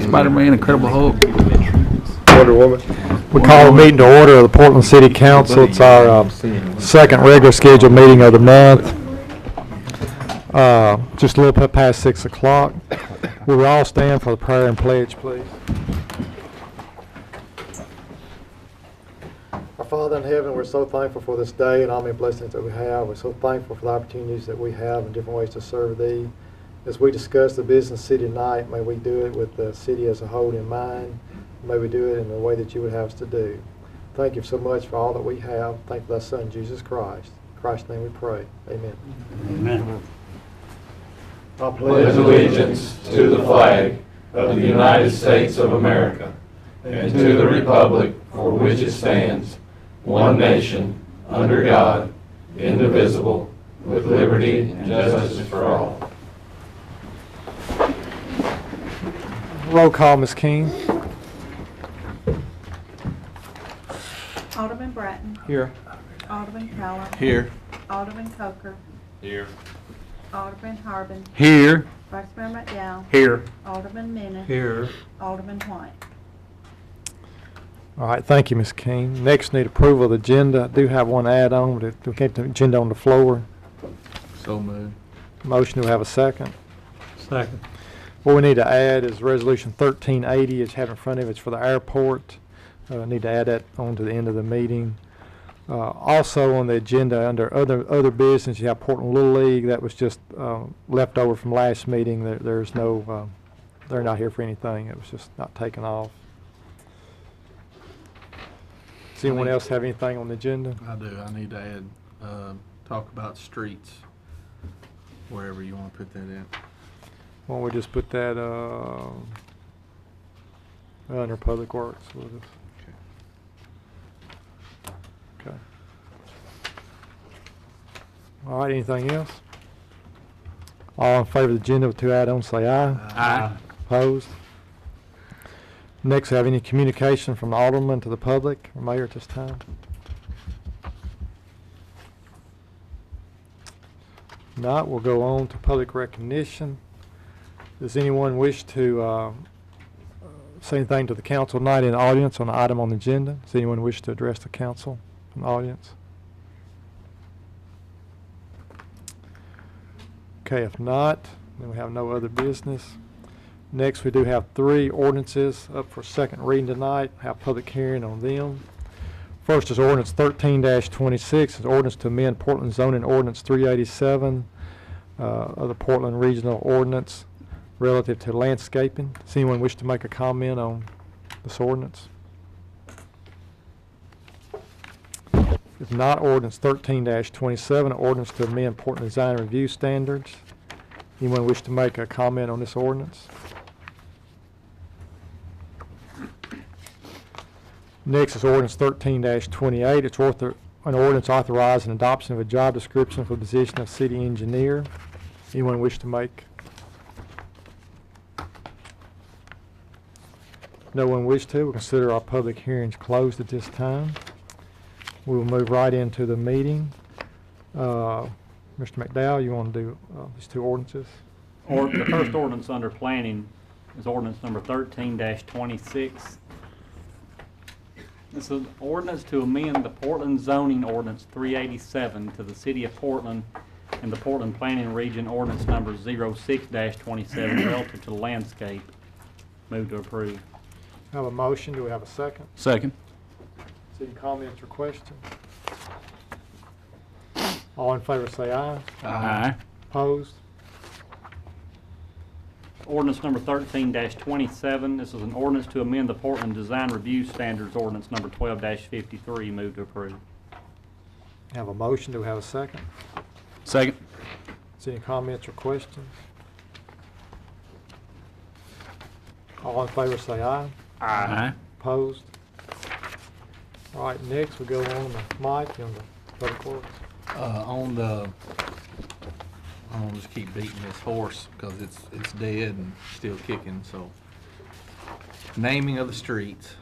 Superman, Spider-Man, Incredible Hulk. Wonder Woman. We call the meeting to order of the Portland City Council. It's our second regular scheduled meeting of the month. Just a little bit past 6 o'clock. We will all stand for the prayer and pledge, please. Our Father in heaven, we're so thankful for this day and all many blessings that we have. We're so thankful for the opportunities that we have and different ways to serve Thee. As we discuss the business city tonight, may we do it with the city as a whole in mind. May we do it in the way that You would have us to do. Thank You so much for all that we have. Thank You for Thy Son, Jesus Christ. In Christ's name we pray. Amen. Amen. I Pledge allegiance to the flag of the United States of America and to the republic for which it stands, one nation, under God, indivisible, with liberty and justice for all. Roll call, Ms. King. Alderman Bratton. Here. Alderman Callum. Here. Alderman Coker. Here. Alderman Harbin. Here. Vice Mayor McDowell. Here. Alderman Minnis. Here. Alderman White. All right, thank you, Ms. King. Next, need approval of the agenda. I do have one add-on, but we get the agenda on the floor. So moved. Motion, do we have a second? Second. What we need to add is Resolution 1380, it's had in front of it, it's for the airport. Need to add that on to the end of the meeting. Also on the agenda, under other business, you have Portland Little League. That was just left over from last meeting. There's no, they're not here for anything. It was just not taken off. Does anyone else have anything on the agenda? I do. I need to add, talk about streets, wherever you want to put that in. Why don't we just put that under Public Works? We'll just, okay. All right, anything else? All in favor of the agenda with two add-ons, say aye. Aye. Opposed? Next, have any communication from the alderman to the public or mayor at this time? Not, we'll go on to public recognition. Does anyone wish to say anything to the council tonight in the audience on the item on the agenda? Does anyone wish to address the council from the audience? Okay, if not, then we have no other business. Next, we do have 3 ordinances up for second reading tonight. Have public hearing on them. First is ordinance 13-26. It's ordinance to amend Portland zoning ordinance 387 of the Portland Regional Ordinance relative to landscaping. Does anyone wish to make a comment on this ordinance? If not, ordinance 13-27, ordinance to amend Portland Design Review Standards. Anyone wish to make a comment on this ordinance? Next is ordinance 13-28. It's an ordinance authorizing adoption of a job description for the position of city engineer. Anyone wish to make? No one wish to. We'll consider our public hearings closed at this time. We will move right into the meeting. Mr. McDowell, you want to do these 2 ordinances? The first ordinance under planning is ordinance number 13-26. This is an ordinance to amend the Portland zoning ordinance 387 to the city of Portland and the Portland planning region ordinance number 06-27 relative to the landscape. Move to approve. Have a motion. Do we have a second? Second. Any comments or questions? All in favor say aye. Aye. Opposed? Ordinance number 13-27. This is an ordinance to amend the Portland Design Review Standards ordinance number 12-53. Move to approve. Have a motion. Do we have a second? Second. Any comments or questions? All in favor say aye. Aye. Opposed? All right, next we go on to Mike on the Public Works. On the, I don't just keep beating this horse because it's dead and still kicking. So, naming of the streets.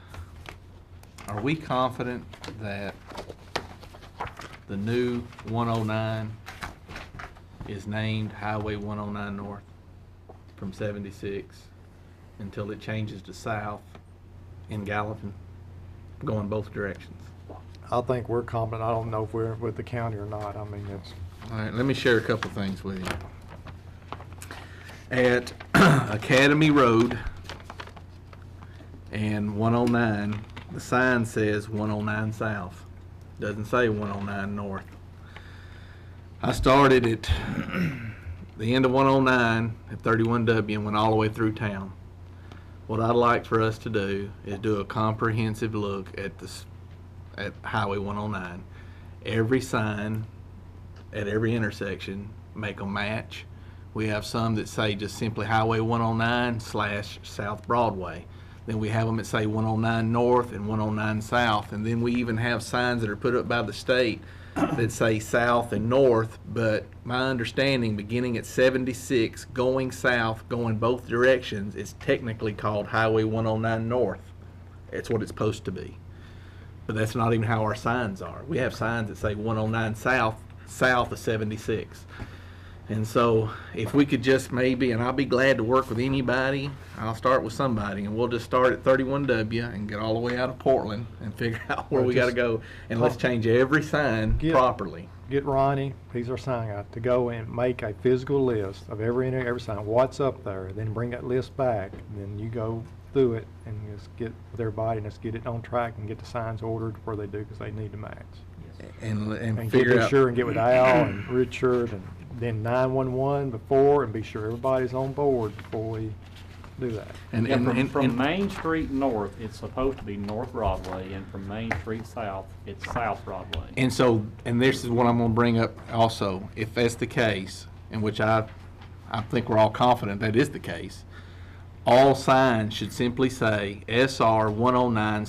Are we confident that the new 109 is named Highway 109 North from 76 until it changes to south in Gallatin, going both directions. I think we're competent. I don't know if we're with the county or not. I mean, it's, All right, let me share a couple things with you. At Academy Road and 109, the sign says 109 South. Doesn't say 109 North. I started at the end of 109 at 31W and went all the way through town. What I'd like for us to do is do a comprehensive look at at Highway 109. Every sign at every intersection, make them match. We have some that say just simply Highway 109 / South Broadway. Then we have them that say 109 North and 109 South. And then we even have signs that are put up by the state that say South and North. But my understanding, beginning at 76, going south, going both directions, is technically called Highway 109 North. It's what it's supposed to be. But that's not even how our signs are. We have signs that say 109 south of 76. And so if we could just maybe, and I'll be glad to work with anybody, I'll start with somebody, and we'll just start at 31W and get all the way out of Portland and figure out where Well, we got to just go. And let's change every sign properly. get Ronnie, he's our sign guy, to go and make a physical list of every sign, what's up there, then bring that list back, and then you go through it and just get with everybody and just get it on track and get the signs ordered where they do, because they need to match. And And get figure with out. sure and get with Al and Richard and then 911 before, and be sure everybody's on board before we do that. And, Yeah, and, from and- Main Street north, it's supposed to be North Broadway, and from Main Street south, it's South Broadway. And so, and this is what I'm gonna bring up also, if that's the case, in which I think we're all confident that is the case, all signs should simply say SR 109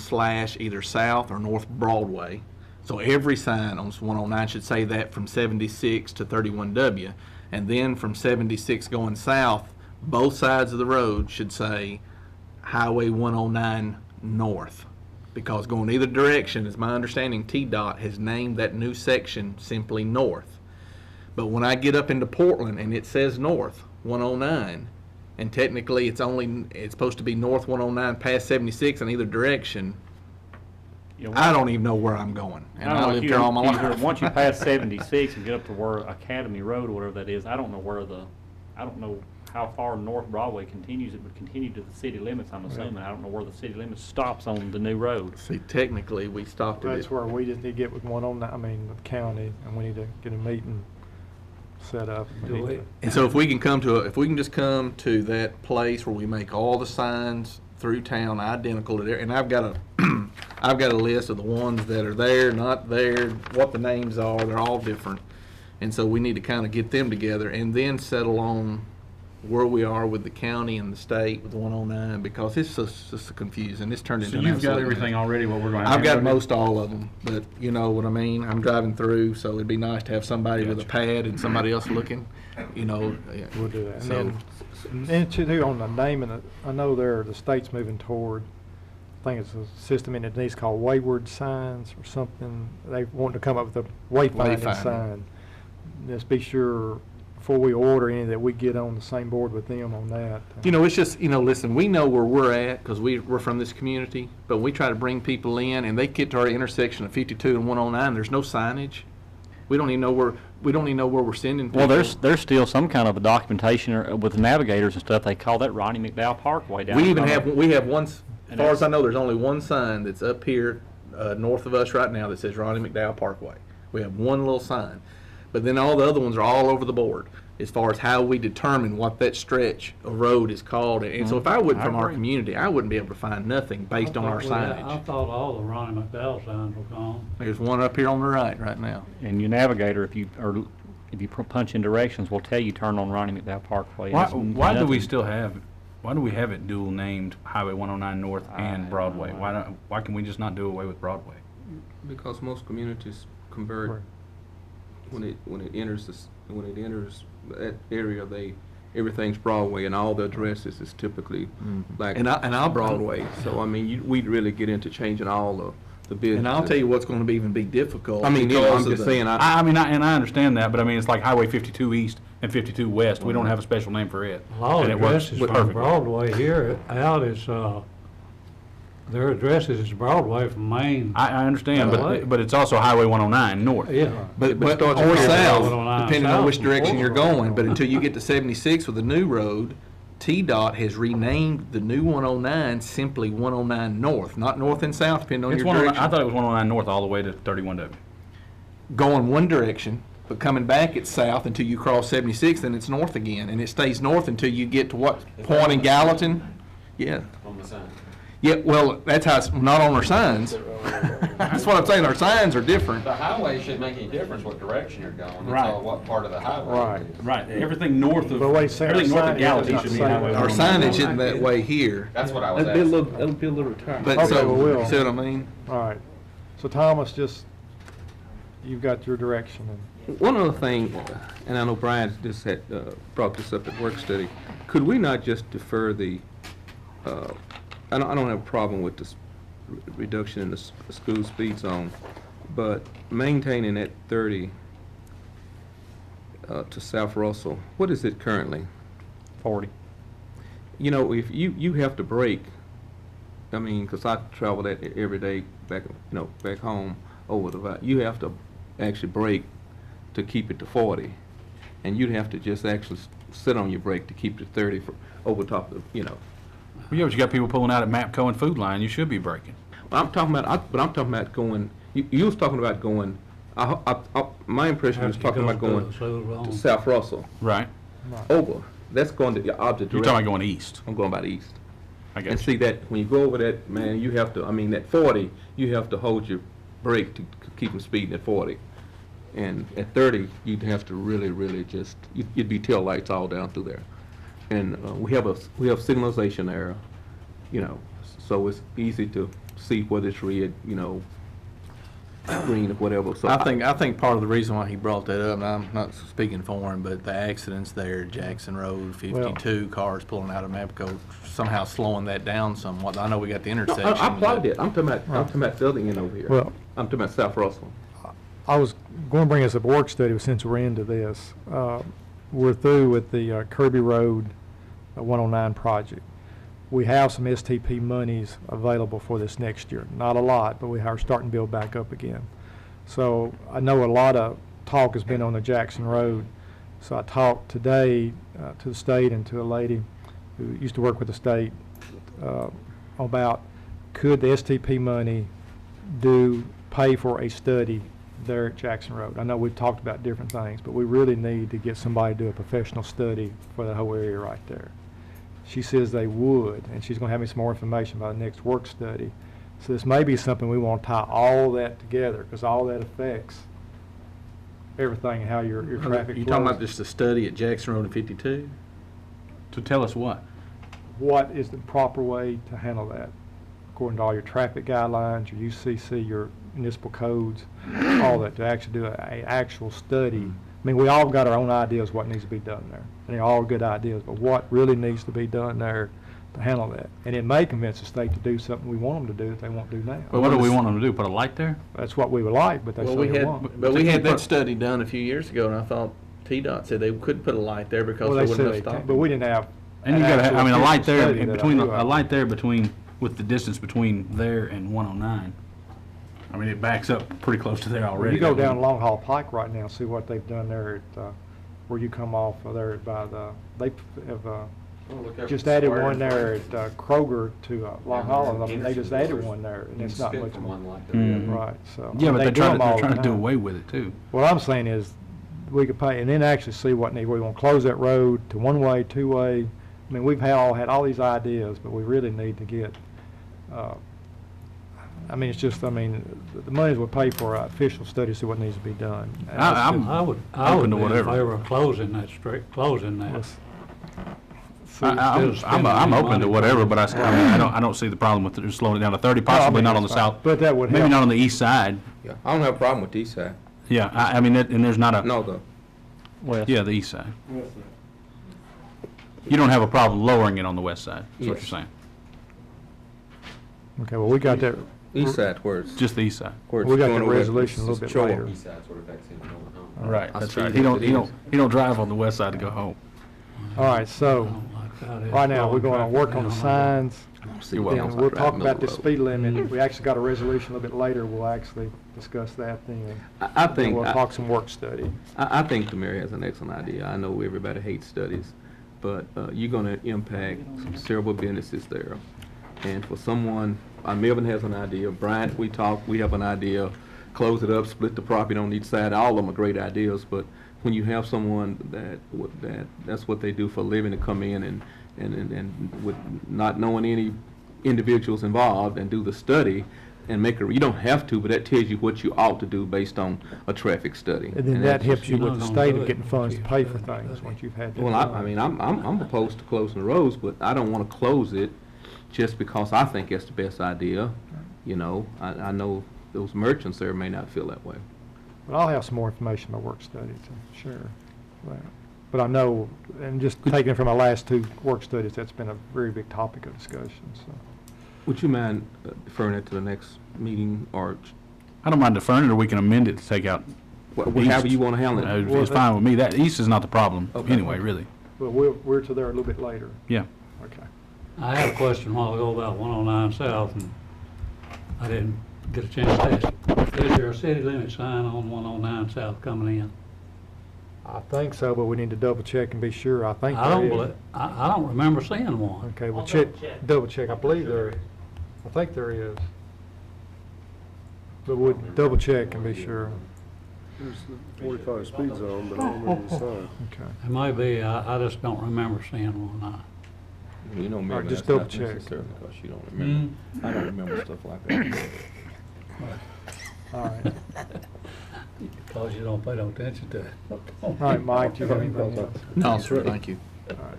/ either South or North Broadway. So every sign on 109 should say that from 76 to 31W. And then from 76 going south, both sides of the road should say Highway 109 North. Because going either direction, is my understanding, TDOT has named that new section simply North. But when I get up into Portland and it says North 109, and technically it's supposed to be North 109 past 76 in either direction, You know, I don't even know where I'm going. And I don't know, I if lived you- here all my you- life. Once you pass 76 and get up to where Academy Road or whatever that is, I don't know how far North Broadway continues. It would continue to the city limits, I'm assuming. I don't know where the city limits stops on the new road. See, technically, we stopped at That's it. where we just need to get with the county, and we need to get a meeting set up. and do it. And so if we can just come to that place where we make all the signs through town identical to there, and I've got a list of the ones that are there, not there, what the names are, they're all different. And so we need to kind of get them together and then settle on where we are with the county and the state with the 109, because it's just confusing. It's turned into So an you've got absolute everything mess. already, what we're going to have? I've got most all of them, but you know what I mean? I'm driving through, so it'd be nice to have somebody with a pad and somebody else looking, you know. We'll do that. So, And then too, on the naming, I know the state's moving toward, I think it's a system in Denise called Wayward Signs or something. They want to come up with a wayfinding Wayfinding. sign. Just be sure before we order any that we get on the same board with them on that. you know, it's just, you know, listen, we know where we're at because we're from this community, but we try to bring people in and they get to our intersection of 52 and 109, there's no signage. We don't even know where we're sending people. Well, there's still some kind of a documentation with navigators and stuff. They call that Ronnie McDowell Parkway down. We even there. have one, as And far as that's- I know, there's only one sign that's up here north of us right now that says Ronnie McDowell Parkway. We have one little sign. But then all the other ones are all over the board as far as how we determine what that stretch of road is called. And so if I wasn't I from our agree. community, I wouldn't be able to find nothing based on our I signage. thought all the Ronnie McDowell signs were gone. There's one up here on the right now. And your navigator, if you punch in directions, will tell you turn on Ronnie McDowell Parkway. Why, It's why do we nothing. still have, why do we have it dual named Highway 109 North and Broadway? Why can we just not do away with Broadway? Because most communities convert Right. when it enters that area, everything's Broadway, and all the addresses is typically black And I'll Broadway. So I mean, we'd really get into changing all the business. And I'll tell you what's going to even be difficult. I mean, you know, because I'm of just the- saying. I mean, and I understand that, but I mean, it's like Highway 52 East and 52 West. We don't have a special name for it. A lot of And it works addresses from perfectly. Broadway here out is, their addresses is Broadway from Maine. I understand, Right. but it's also Highway 109 north. Yeah. But But it starts or at south, 109 depending on south which direction you're before. going. But until you get to 76 with the new road, TDOT has renamed the new 109 simply 109 North, not north and south, depending on It's your 109 direction. I thought it was 109 north all the way to 31W. Going one direction, but coming back it's south until you cross 76, then it's north again, and it stays north until you get to what point in Gallatin? Yeah. On the sign. Yeah, well, that's how it's not on our signs. That's what I'm saying, our signs are different. The highway shouldn't make any difference what direction you're going. It's Right. all what part of the highway. Right. it is. Right, everything north of, But wait, say our everything north of signage Gallatin is should be not Highway saying- Our 109. signage isn't that way here. That's what I was That'll be a asking. little, that'll be a little retired. But Okay, so, well, we'll- see what I mean? All right. So Thomas, just, you've got your direction. And One other thing, and I know Brian just had brought this up at work study, could we not just defer the, I don't have a problem with this reduction in the school speed zone, but maintaining that 30 to South Russell, what is it currently? 40. You know, if you have to brake, I mean, 'cause I travel that every day back, back home over the, you have to actually brake to keep it to 40. And you'd have to just actually sit on your brake to keep it to 30 for, over top of, Yeah, but you got people pulling out at MAPCO and Food Line, you should be braking. I'm talking about going, you was talking about going, my impression was talking about going to South Russell, Right. over. That's going the opposite You're direction. talking going east. I'm going by the east. I And guess. see that, when you go over that, man, you have to, I mean, that 40, you have to hold your brake to keep from speeding at 40. And at 30, you'd have to really just, you'd be tail lights all down through there. And we have signalization there, so it's easy to see whether it's red, green or whatever. So I think part of the reason why he brought that up, and I'm not speaking for him, but the accidents there, Jackson Road, 52 cars pulling out of Mapco, somehow slowing that down somewhat. I know we got the No, intersection. I applaud but- it. I'm talking about the other end over here. Well- I'm talking about South Russell. I was going to bring us up a work study, but since we're into this. We're through with the Kirby Road 109 project. We have some STP monies available for this next year. Not a lot, but we are starting to build back up again. So I know a lot of talk has been on the Jackson Road. So I talked today to the state and to a lady who used to work with the state about could the STP money pay for a study there at Jackson Road. I know we've talked about different things, but we really need to get somebody to do a professional study for the whole area right there. She says they would, and she's going to have me some more information about the next work study. So this may be something we want to tie all that together, because all that affects everything and how your traffic You talking flows. about just a study at Jackson Road and 52? To tell us what? What is the proper way to handle that, according to all your traffic guidelines, your UCC, your municipal codes, all that, to actually do a actual study. I mean, we all got our own ideas what needs to be done there, and they're all good ideas, but what really needs to be done there to handle that? And it may convince the state to do something we want them to do that they won't do now. But what do we want them to do? Put a light there? That's what we would like, but they Well, say we they had, won't. but we they had can't that put- study done a few years ago, and I thought TDOT said they couldn't put a light there because Well, there they wasn't said enough they can't, stop. but we didn't have. And you an gotta, actual I mean, a light official there, study in that I between, knew a of. light there between, with the distance between there and 109. I mean, it backs up pretty close to there already. You go down Long Haul Pike right now, see what they've done there at, where you come off of there by the, they have, just added one there at Kroger to Long Haul. I mean, they just added one there, and it's not much more. Right, so. Yeah, but they they're do trying, them all they're the trying to do time. away with it too. What I'm saying is, we could pay, and then actually see what need, we want to close that road to one-way, two-way. I mean, we've had all these ideas, but we really need to get, I mean, it's just, I mean, the monies would pay for an official study, see what needs to be done. And that's I'm- just- I would open to be in whatever. favor of closing that street, closing that. let's Instead see. of I'm spending open any to money whatever, on but it. I don't see the problem with just slowing it down to 30, No, I possibly mean, not on the that's fine. south, But that would maybe help. not on the east side. Yeah, I don't have a problem with the east side. Yeah, I mean, and there's not a, No, the, West. yeah, the east side. You don't have a problem lowering it on the west side, is what you're Yes. saying. Okay, well, we got that, East side where it's, Just the east side. where it's We got going the over at resolution a little bit Shore. later. East side's where the vaccine is going home. Right, I that's see right. that He don't, it he is. don't drive on the west side to go home. All right, I so, don't like how that's right now, we're slowing going to work on the traffic down. signs. See You're what welcome. else Then I we'll drive talk middle about the road. speed limit. We actually got a resolution a little bit later. We'll actually discuss that then. I And think, we'll talk some work study. I think the mayor has an excellent idea. I know everybody hates studies, but you're going to impact several businesses there. And for someone, Melvin has an idea, Bryant, we have an idea, close it up, split the property on each side. All of them are great ideas, but when you have someone that's what they do for a living, to come in and with not knowing any individuals involved and do the study and you don't have to, but that tells you what you ought to do based on a traffic study. And then that that's- helps you You're with not the gonna state do of it getting funds to if you pay for have to things do it. once you've had that Well, done. I mean, I'm opposed to closing the roads, but I don't want to close it just because I think it's the best idea. You know, I know those merchants there may not feel that way. But I'll have some more information in my work study to share. But I know, and just taking from my last two work studies, that's been a very big topic of discussion, so. Would you mind deferring it to the next meeting, or I don't mind deferring it, or we can amend it to take out. however east. you want to handle it? It's fine with me. That east is not the problem Okay. anyway, really. But we're to there a little bit later. Yeah. Okay. I had a question a while ago about 109 South, and I didn't get a chance to ask you. Is there a city limit sign on 109 South coming in? I think so, but we need to double check and be sure. I think I don't there is. believe, I don't remember seeing one. Okay, well, double check. I believe there is. I think there is. But we'll double check and be sure. There's the 45 speed zone, but I don't remember the sign. Okay. It may be, I just don't remember seeing one. You know, maybe just that's not double check. necessarily because you don't remember. I don't remember stuff like that. All right. Because you don't pay no attention to it. All right, Mike, do you have anything else? No, sir, thank you. All right.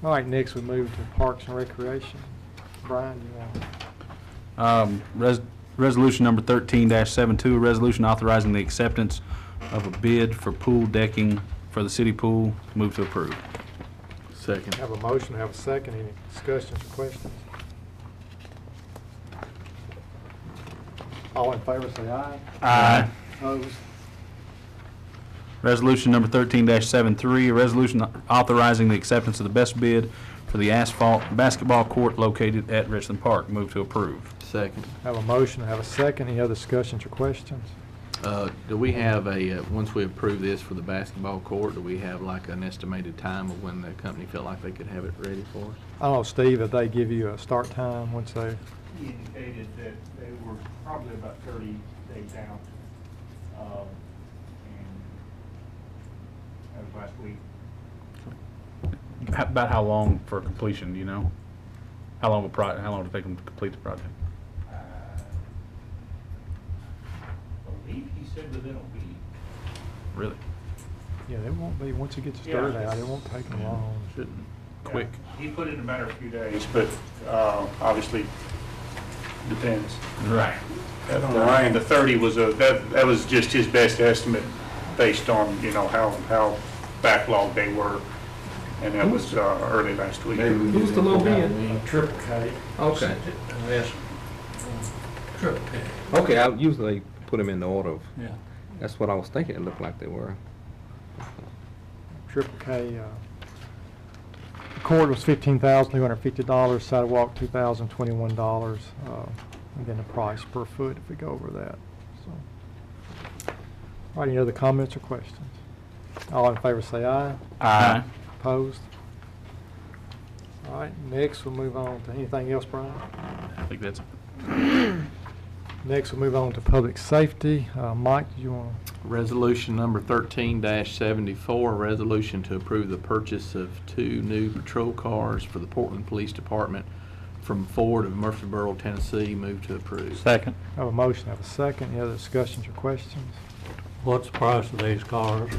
All right, next we move to Parks and Recreation. Brian, you want? Resolution number 13-72, a resolution authorizing the acceptance of a bid for pool decking for the city pool. Move to approve. Second. Have a motion, have a second. Any discussions or questions? All in favor, say aye. Aye. Opposed? Resolution number 13-73, a resolution authorizing the acceptance of the best bid for the asphalt basketball court located at Richland Park. Move to approve. Second. Have a motion, have a second. Any other discussions or questions? Do we have once we approve this for the basketball court, do we have like an estimated time of when the company felt like they could have it ready for us? I don't know, Steve, if they give you a start time once they, He indicated that they were probably about 30 days out. And that was last week. About how long for completion, do you know? How long will it take them to complete the project? I believe he said within a week. Really? yeah, it won't be, once it gets Yeah, started out, it's- it won't take them long. Shouldn't. Quick. Yeah, he put it in a matter of a few days, but obviously depends. Right. And the 30 was that was just his best estimate based on, you know, how backlogged they were. And that was early last week. Who's the low bid? Triple K. Okay. Yes. Triple K. Okay, I usually put them in the order of, Yeah. that's what I was thinking it looked like they were. Triple K, the court was $15,250, sidewalk $2,021, and then the price per foot if we go over that, so. All right, any other comments or questions? All in favor say aye. Aye. Opposed? All right, next we'll move on to, anything else, Brian? I think that's it. Next we'll move on to public safety. Mike, do you want to? Resolution number 13-74, a resolution to approve the purchase of 2 new patrol cars for the Portland Police Department from Ford of Murfreesboro, Tennessee. Move to approve. Second. Have a motion, have a second. Any other discussions or questions? What's the price of these cars?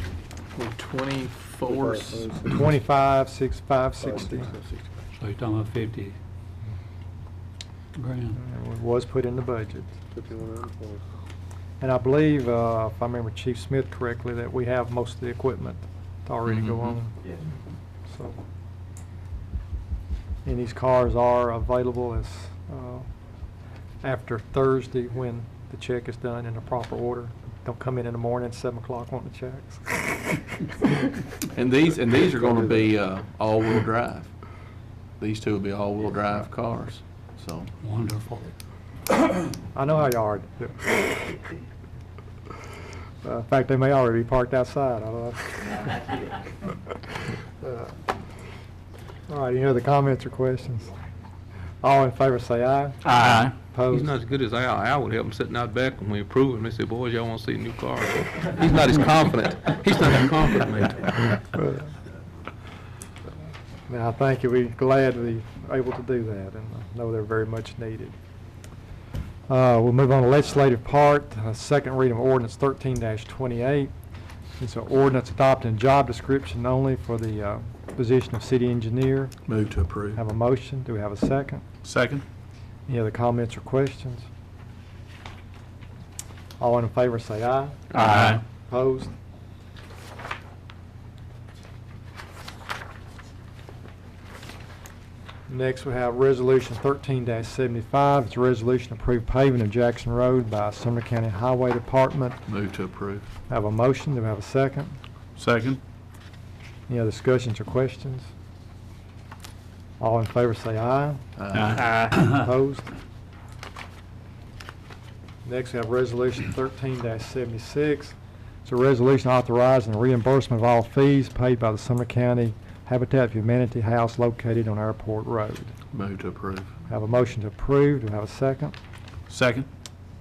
24. 25, 6, 5, 60. So you're talking about 50 grand. It was put in the budget. 51. And I believe, if I remember Chief Smith correctly, that we have most of the equipment to already go Mhm. on. So. And these cars are available as after Thursday when the check is done in the proper order. Don't come in the morning at 7 o'clock wanting the checks. And these are gonna be, all-wheel drive. These two will be all-wheel drive cars, so. Wonderful. I know how you are. In fact, they may already be parked outside. I don't know. All right, any other comments or questions? All in favor say aye. Aye. Opposed? He's not as good as Al would have him sitting out back when we approve him. They say, boys, y'all want to see a new car. He's not as confident. He's not that confident, man. Now, thank you. We're glad we are able to do that, and I know they're very much needed. We'll move on to legislative part. Second reading of ordinance 13-28. It's an ordinance adopting job description only for the position of city engineer. Move to approve. Have a motion. Do we have a second? Second. Any other comments or questions? All in favor say aye. Aye. Opposed? Next, we have Resolution 13-75. It's a resolution to approve paving of Jackson Road by Sumner County Highway Department. Move to approve. Have a motion. Do we have a second? Second. Any other discussions or questions? All in favor say aye. Aye. Opposed? Next, we have Resolution 13-76. It's a resolution authorizing the reimbursement of all fees paid by the Sumner County Habitat for Humanity House located on Airport Road. Move to approve. Have a motion to approve. Do we have a second? Second.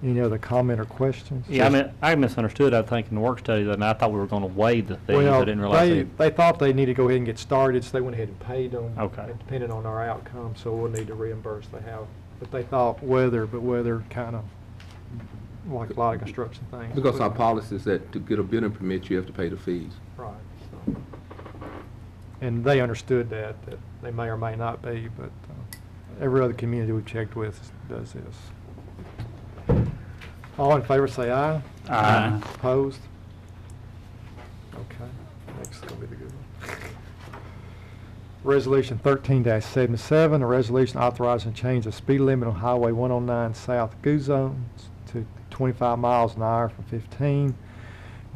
Any other comment or questions? Yeah, I misunderstood, I think, in the work study, and I thought we were gonna waive the fees. I didn't realize they thought they needed to go ahead and get started, so they went ahead and paid them. Okay. And depending on our outcome, so we'll need to reimburse they have. But they thought weather kind of, like a lot of construction things. Because our policy is that to get a building permit, you have to pay the fees. Right. So. And they understood that they may or may not be, but every other community we've checked with does this. All in favor say aye. Aye. Opposed? Okay, next will be the good one. Resolution 13-77, a resolution authorizing change of speed limit on Highway 109 South Guzone to 25 miles an hour from 15.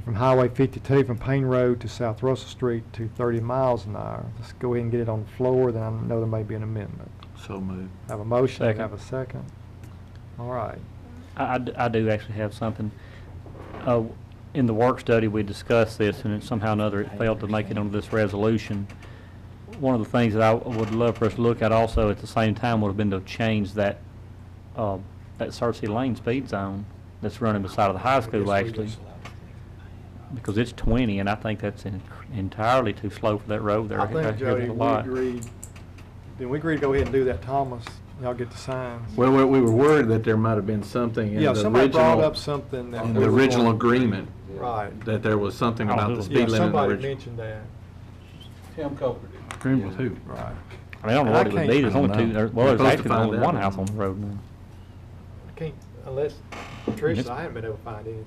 From Highway 52 from Payne Road to South Russell Street to 30 miles an hour. Let's go ahead and get it on the floor, then I know there may be an amendment. So moved. Have a motion, Second. have a second. All right. I do actually have something. In the work study, we discussed this, and somehow or another it failed to make it onto this resolution. One of the things that I would love for us to look at also at the same time would have been to change that Cersei Lane speed zone that's running beside of the high school, actually. Because it's 20, and I think that's entirely too slow for that road there. I think, here's Jody, a we lot. agreed, then we agreed to go ahead and do that, Thomas. Y'all get the signs. Well, we were worried that there might have been something in Yeah, the somebody brought original, up something that. in we the were original going- agreement, Right. that there was something Oh, about the yeah, speed limit. in the Somebody original. mentioned that. Tim Coker did. Agreement with who? Right. I mean, I don't know And I what it would can't- be. There's I don't only two, know. well, We're there's supposed to actually find only out one now. house on the road now. I can't, unless, Tricia, I haven't been able to find anything.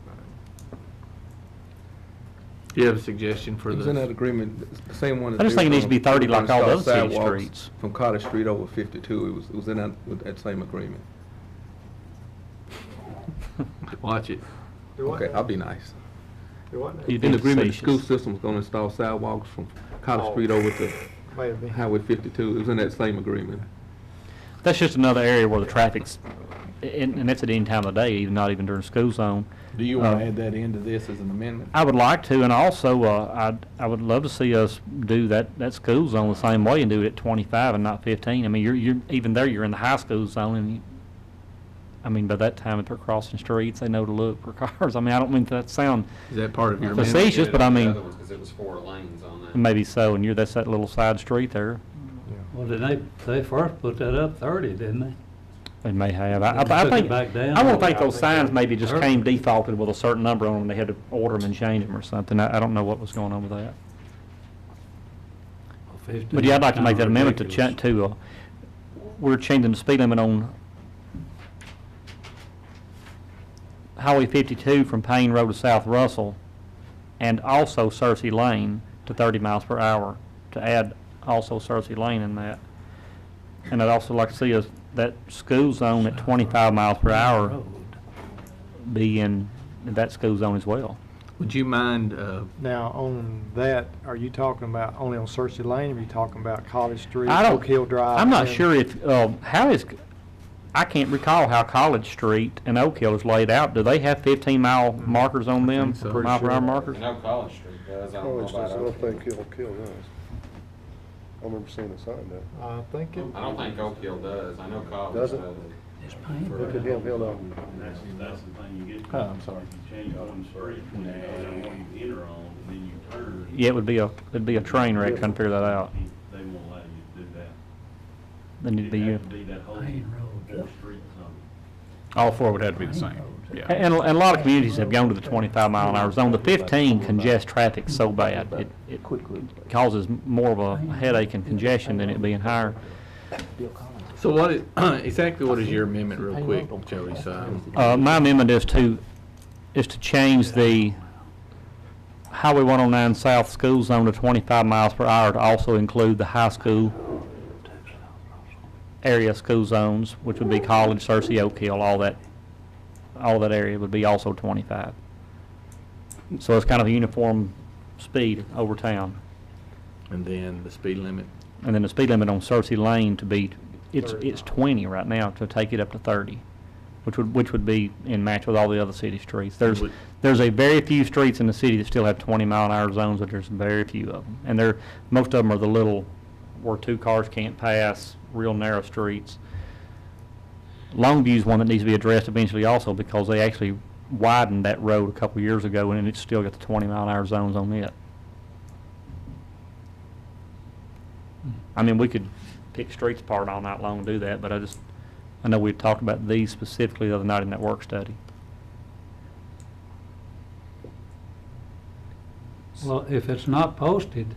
Do you have a suggestion for It was in that the, agreement, the same one. that I just they think it were needs to be gonna- 30 they were like all gonna the start other city sidewalks streets. From Carter Street over 52, it was in that same agreement. watch it. Do what Okay, now? I'll be nice. Do what now? You In being the agreement, the school facetious. system was gonna install sidewalks from Carter Oh. Street over to May have been. Highway 52. It was in that same agreement. That's just another area where the traffic's, and that's at any time of the day, even not even during school zone. Do you want to add that into this as an amendment? I would like to, and also, I would love to see us do that school zone the same way and do it at 25 and not 15. I mean, you're even there, you're in the high school zone, and I mean, by that time, if they're crossing streets, they know to look for cars. I mean, I don't mean to sound Is that part of your amendment? facetious, but I mean, Because it was 4 lanes on that. maybe so, and that's that little side street there. Well, they first put that up 30, didn't they? They may have. They I took it think, back down. I want to think those signs maybe just Sure. came defaulted with a certain number on them. They had to order them and change them or something. I don't know what was going on with that. 15 But yeah, I'd like to make that kinda amendment ridiculous. we're changing the speed limit on Highway 52 from Payne Road to South Russell and also Cersei Lane to 30 miles per hour, to add also Cersei Lane in that. And I'd also like to see us that school zone at 25 miles per hour be in that school zone as well. Would you mind, Now, on that, are you talking about only on Searcy Lane, or are you talking about College Street, I don't- Oak Hill Drive? I'm not and- sure if, I can't recall how College Street and Oak Hill is laid out. Do they have 15-mile markers on them, think so. Pretty mile per hour sure. markers? I know College Street does, I don't know College about does, I Oak don't Hill. think Kill does. I remember seeing a sign there. I think it, I don't think Oak Hill does, I know College Does does. it? It's painful. Look at him, he'll know. That's the thing, you get. Oh, I'm sorry. You change one street, when you know what you enter on, and then you turn. Yeah, it'd be a train wreck trying to figure that out. They won't allow you to do that. Then it'd be It'd you. have to be that whole Main road. 4th Street zone. All four would have to be the same, yeah. And a lot of communities have gone to the 25 mile an hour zone. The 15 congests traffic so bad, it causes more of a headache and congestion than it being higher. so exactly what is your amendment real quick, Joey? So, My amendment is to change the Highway 109 South School Zone to 25 miles per hour to also include the high school area school zones, which would be College, Searcy, Oak Hill, all that area would be also 25. So it's kind of a uniform speed over town. and then the speed limit. And then the speed limit on Searcy Lane to be, it's 20 right now, to take it up to 30, which would be in match with all the other city streets. There's a very few streets in the city that still have 20-mile-an-hour zones, but there's very few of them. And most of them are the little, where two cars can't pass, real narrow streets. Longview's one that needs to be addressed eventually also, because they actually widened that road a couple years ago, and it's still got the 20-mile-an-hour zones on it. I mean, we could pick streets apart all night long and do that, but I know we talked about these specifically the other night in that work study. Well, if it's not posted,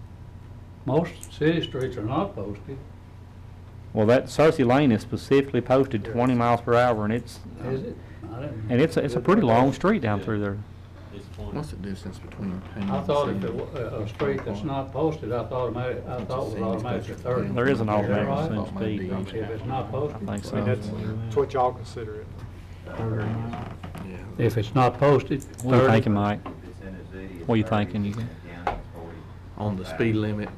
most city streets are not posted, Well, that Searcy Lane is specifically posted 20 miles per hour, and it's it's a pretty long street down through there. What's the distance between Payne I and thought if City? it was a street that's not posted, I thought it was automatically 30. There is an Is that automatic right? percentage speed. If it's not I posted, think I mean, so. that's what y'all consider it. Yeah. if it's not posted, What are you 30. thinking, Mike? What are you thinking? On the speed limit,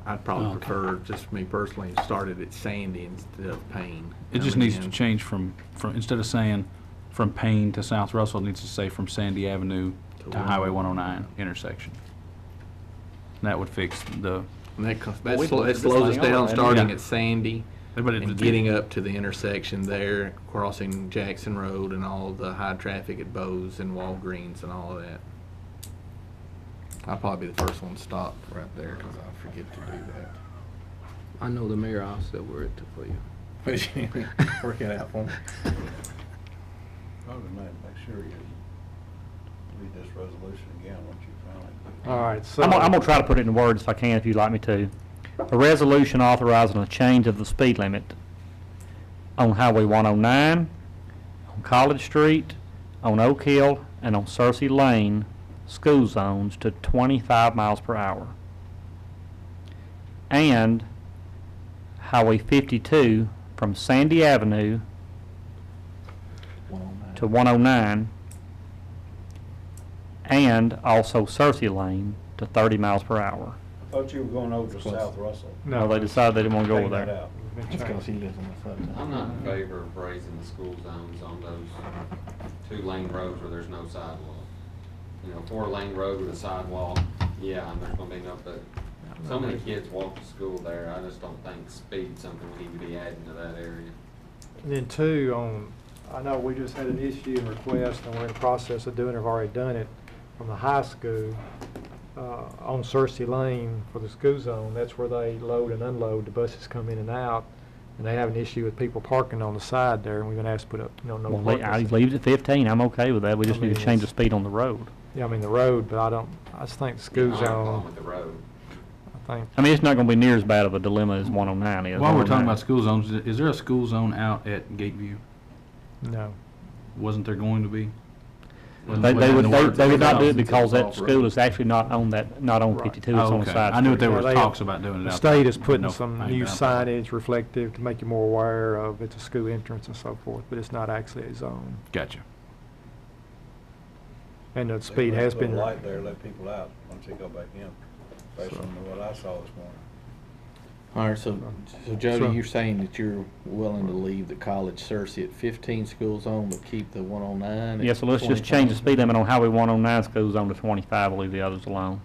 I'd probably Okay. prefer, just me personally, started at Sandy instead of Payne. It just Coming needs to in. change from, instead of saying from Payne to South Russell, it needs to say from Sandy Avenue to Highway 109 intersection. That would fix the, And that Well, we slows put us this thing down, over there. starting Yeah. at Sandy but and getting up to the intersection there, crossing Jackson Road and all of the high traffic at Bose and Walgreens and all of that. I'll probably be the first one to stop right there, because I forget to do that. I know the mayor, I'll still wear it for you. Work it out for me. Other than that, make sure you read this resolution again once you finally. All right, so. I'm gonna try to put it in words if I can, if you'd like me to. A resolution authorizing a change of the speed limit on Highway 109, on College Street, on Oak Hill, and on Searcy Lane school zones to 25 miles per hour. And Highway 52 from Sandy Avenue to 109, and also Searcy Lane to 30 miles per hour. I thought you were going over to South Russell. No, they decided they didn't want to go over Take that there. out. Been That's because changed. he lives on the side. I'm not in favor of raising the school zones on those 2-lane roads where there's no sidewalk. 4-lane road with a sidewalk, yeah, and there's gonna be no, but so many kids walk to school there, I just don't think speed's something we need to be adding to that area. And then two, I know we just had an issue and request, and we're in the process of doing it, have already done it, from the high school, on Searcy Lane for the school zone. That's where they load and unload, the buses come in and out, and they have an issue with people parking on the side there, and we've been asked to put up, no Well, I parking. leave it at 15, I'm okay with that, we just I need to mean, change the it's- speed on the road. Yeah, I mean, the road, but I just think the school I don't have a problem zone, with the road. I think, I mean, it's not gonna be near as bad of a dilemma as 109 is. while we're talking 109. about school zones, is there a school zone out at Gateview? no. Wasn't there going to be? They would not do it because that school is actually not on not on 52, it's Oh, on the okay. side. I knew there street. was talks about doing it The out there. state is but putting no, some I ain't new been out there. signage reflective to make you more aware of it's a school entrance and so forth, but it's not actually a zone. Gotcha. And the They speed put a has little been, light there, let people out once they go back in, based on what I saw this morning. All right, so So- Jody, you're saying that you're willing to leave the college Searcy at 15 school zone, but keep the 109 at Yeah, so let's just 25? change the speed limit on Highway 109 school zone to 25, we'll leave the others alone.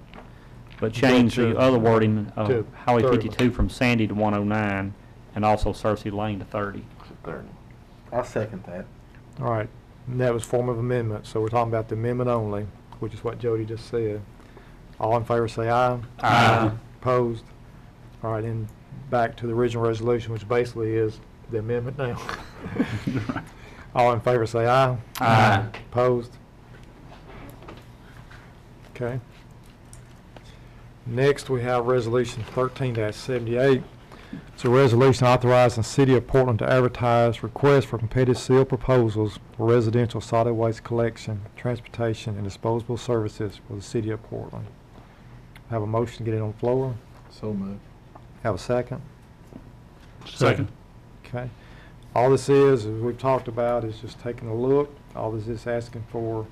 But change the to- other wording of to Highway 30. 52 from Sandy to 109, and also Cersei Lane to 30. I'll second that. all right, and that was form of amendment, so we're talking about the amendment only, which is what Jody just said. All in favor say aye. Aye. Opposed? All right, and back to the original resolution, which basically is the amendment now. All in favor say aye. Aye. Opposed? Okay. Next, we have Resolution 13-78. It's a resolution authorizing the City of Portland to advertise requests for competitive sealed proposals for residential solid waste collection, transportation, and disposable services for the City of Portland. Have a motion to get it on the floor. So moved. Have a second. Second. Okay. All this is, as we've talked about, is just taking a look. All this is asking for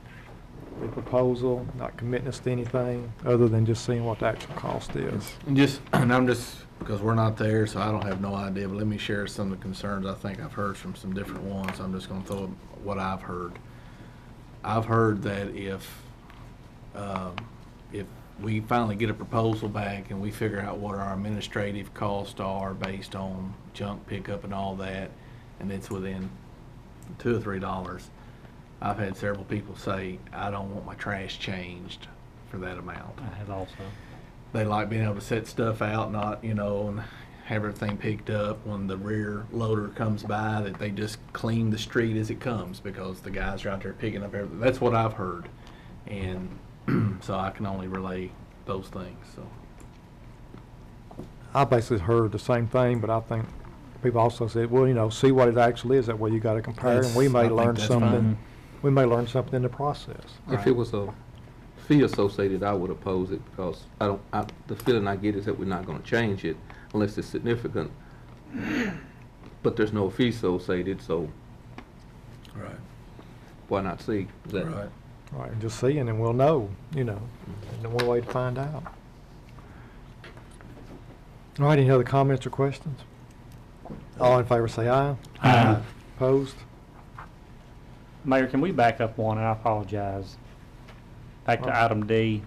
a proposal, not committing us to anything, other than just seeing what the actual cost is. And I'm just, because we're not there, so I don't have no idea, but let me share some of the concerns I think I've heard from some different ones. I'm just gonna throw what I've heard. I've heard that if we finally get a proposal back and we figure out what our administrative costs are based on junk pickup and all that, and it's within $2 or $3, I've had several people say, I don't want my trash changed for that amount. I have also. They like being able to set stuff out, not, and have everything picked up when the rear loader comes by, that they just clean the street as it comes because the guys are out there picking up everything. That's what I've heard. And so I can only relay those things, so. I basically heard the same thing, but I think people also said, well, see what it actually is. That way you got to compare, and we I may think learn that's something. fine. We may learn something in the process. If it was a fee associated, I would oppose it because the feeling I get is that we're not gonna change it unless it's significant. But there's no fee associated, so Right. why not see? Is that- Right. All right, and just see, and then we'll know, and the one way to find out. All right, any other comments or questions? All in favor say aye. Aye. Opposed? Mayor, can we back up one? And I apologize. Back to item D,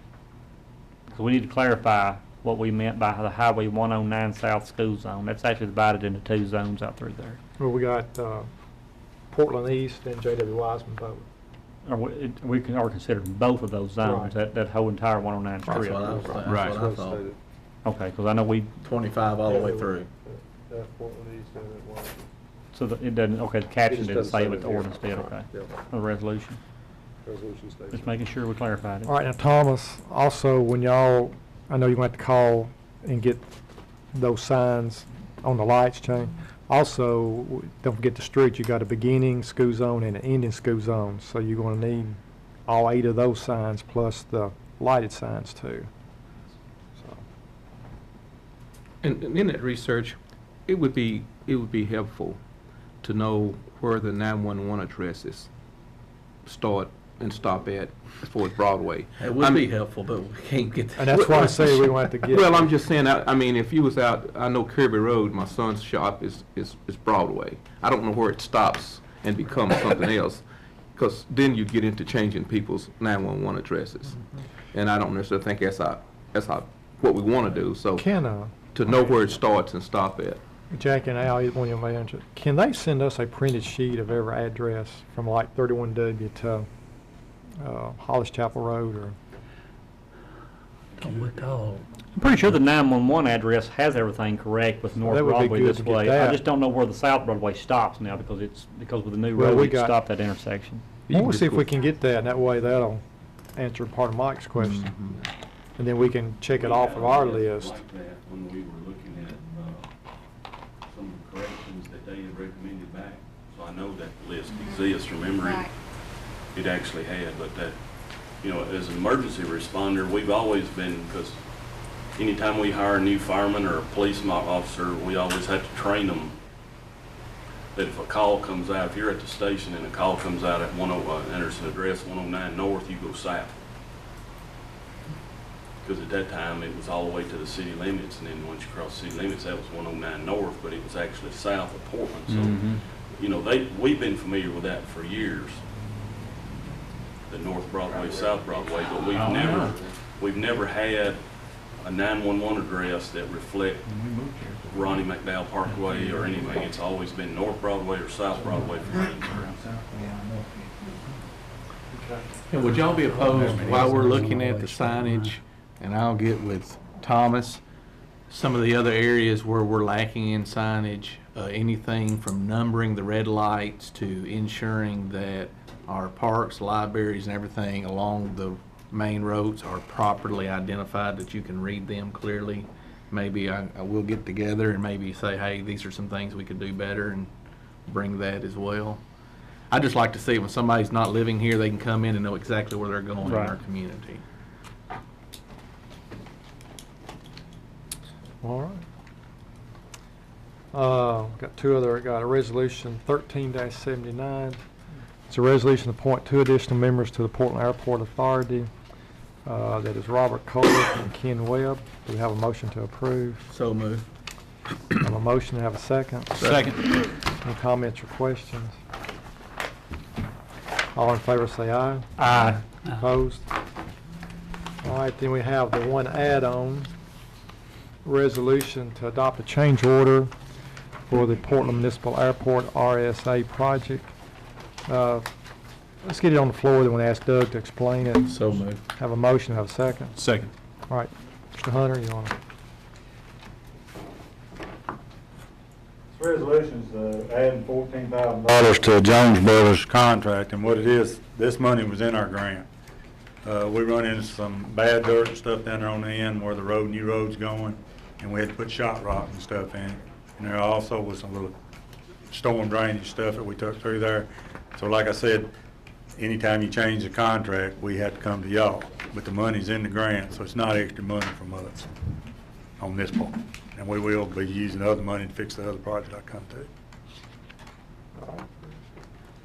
because we need to clarify what we meant by the Highway 109 South School Zone. That's actually divided into two zones out through there. Well, we got Portland East and J.W. Wiseman both. We are considered both of those zones, Right. that whole entire 109 That's strip. what I was saying. Right. That's what I thought. Okay, because I know 25 all the way through. so it doesn't, okay, the caption just didn't doesn't say say it, but it the here. ordinance did, okay. The resolution. Just making sure we clarified it. All right, now Thomas, also when y'all, I know you're going to have to call and get those signs on the lights change. Also, don't forget the street, you got a beginning school zone and an ending school zone. So you're going to need all 8 of those signs plus the lighted signs too. So, And in that research, it would be helpful to know where the 911 addresses start and stop at as far as Broadway. It would be helpful, but we can't get and that's why I say we're going to have to get. Well, I'm just saying, I mean, if you was out, I know Kirby Road, my son's shop is Broadway. I don't know where it stops and becomes something else, because then you get into changing people's 911 addresses. And I don't necessarily think that's what we want to do, so Can to know where it starts and stop at. Jack and Al, either one of you may answer. Can they send us a printed sheet of every address from like 31W to Hollis Chapel Road or? Don't we call? I'm pretty sure the 911 address has everything correct with North That would be Broadway good this to get way. that. I just don't know where the South Broadway stops now because with the new Well, road, we it got- stopped that intersection. I want to see if we can get that, and that way that'll answer part of Mike's question. And then we can check it off of our list. Like that when we were looking at some corrections that they had recommended back, so I know that list exists from memory. Right. it actually had, but that, you know, as an emergency responder, we've always been, because anytime we hire a new fireman or a police officer, we always have to train them that if a call comes out, if you're at the station and a call comes out at enters an address 109 North, you go south. Because at that time, it was all the way to the city limits, and then once you cross city limits, that was 109 North, but it was actually south of Portland. So, you know, we've been familiar with that for years, the North Broadway, South Broadway, but we've never had a 911 address that reflect Ronnie McDowell Parkway or anything. It's always been North Broadway or South Broadway for me. And would y'all be opposed, while we're looking at the signage, and I'll get with Thomas, some of the other areas where we're lacking in signage, anything from numbering the red lights to ensuring that our parks, libraries, and everything along the main roads are properly identified, that you can read them clearly. Maybe I will get together and maybe say, hey, these are some things we could do better, and bring that as well. I just like to see when somebody's not living here, they can come in and know exactly where they're going in our community. All right. Got two other, got a resolution 13-79. It's a resolution to appoint 2 additional members to the Portland Airport Authority. That is Robert Kohler and Ken Webb. Do we have a motion to approve? So moved. Have a motion to have a second? Second. Any comments or questions? All in favor say aye. Aye. Opposed? All right, then we have the one add-on resolution to adopt a change order for the Portland Municipal Airport RSA project. Let's get it on the floor, then we'll ask Doug to explain it. So moved. Have a motion, have a second. Second. All right, Mr. Hunter, you want to? This resolution's adding $14,000 to a Jones Brothers contract, and what it is, this money was in our grant. We run into some bad dirt and stuff down there on the end where the new road's going, and we had to put shot rock and stuff in it. And there also was some little storm drainage stuff that we took through there. So like I said, anytime you change the contract, we have to come to y'all. But the money's in the grant, so it's not extra money from us on this part. And we will be using other money to fix the other project I come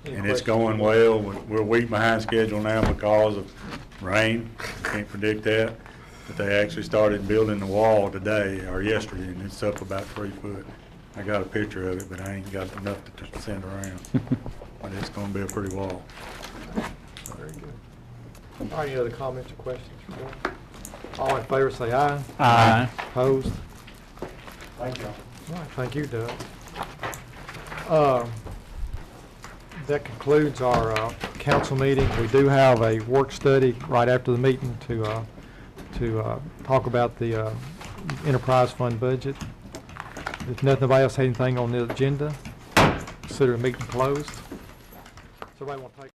to. And it's going well. We're a week behind schedule now because of rain. Can't predict that. But they actually started building the wall today or yesterday, and it's up about 3 foot. I got a picture of it, but I ain't got enough to send around. But it's going to be a pretty wall. Very good. All right, any other comments or questions? All in favor say aye. Aye. Opposed? Thank you. All right, thank you, Doug. That concludes our council meeting. We do have a work study right after the meeting to talk about the enterprise fund budget. If nothing else has anything on the agenda, consider the meeting closed. Somebody want to take